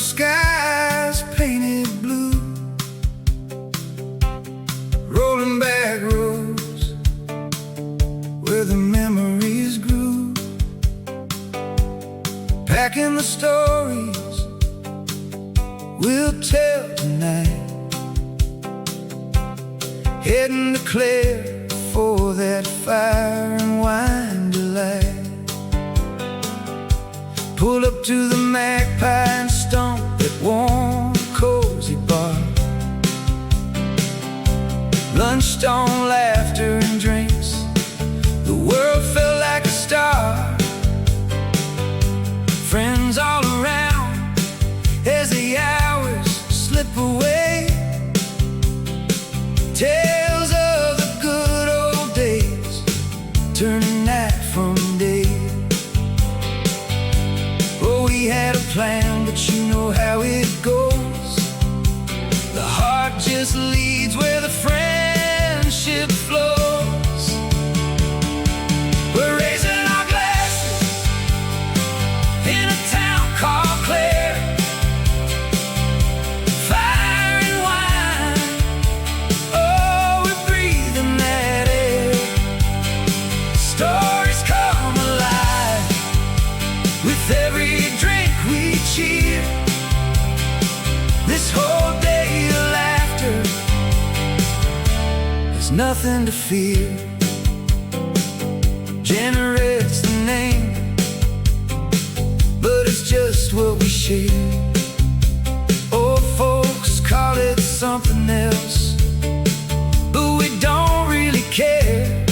skies painted blue, rolling back roads where the memories grew, packing the stories we'll tell tonight, heading to Clare for that fire and wine delight. Pull up to the Magpie and stomp that warm, cozy bar. Lunched on laughter and drinks, the world felt like a star. Friends all around as the hours slip away. Tales of the good old days turning night from day. Oh, we had a plan, but you know how it goes. The heart just leads where the friendship flows. We're raising our glasses in a town called Clare. Fire and wine, oh, we're breathing that air. Stories come alive with every drink we cheer. This whole day of laughter, there's nothing to fear. Generate's the name, but it's just what we share. Old folks call it something else, but we don't really care.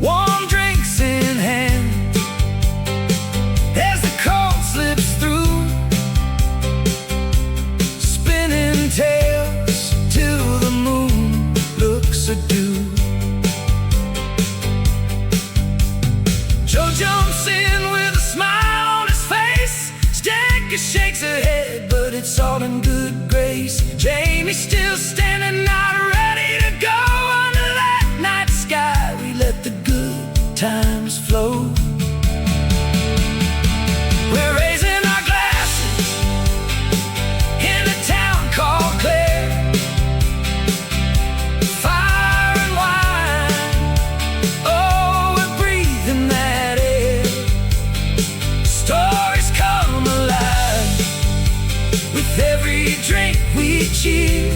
Warm drinks in hand as the cold slips through, spinning tales till the moon looks adieu. Joe jumps in with a smile on his face. Stanka shakes her head, but it's all in good grace. Jamie's still standing out, ready to go. Under that night sky, we let the good times flow. We're raising our glasses in a town called Clare. Fire and wine, oh, we're breathing that air. Stories come alive with every drink we cheer.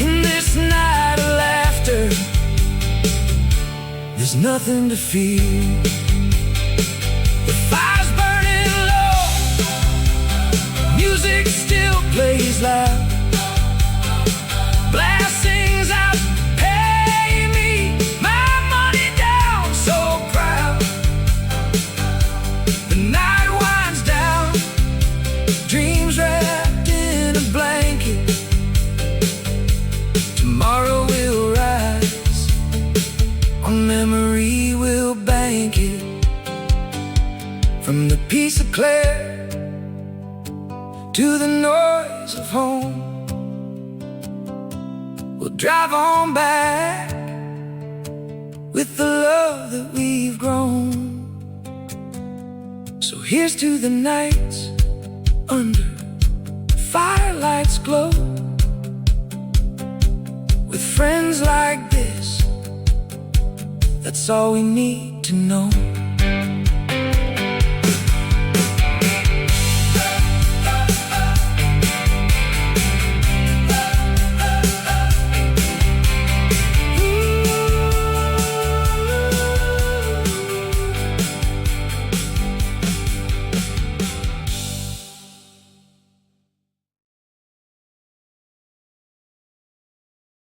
In this night of laughter, there's nothing to fear. The fire's burning low, music still plays loud. Blast sings out, pay me my money down, so proud. The night winds down, dreams wrapped in a blanket. Tomorrow will rise, on memory we'll bank it. From the peace of Clare to the noise of home, we'll drive on back with the love that we've grown. So here's to the nights under firelights glow, with friends like this, that's all we need to know.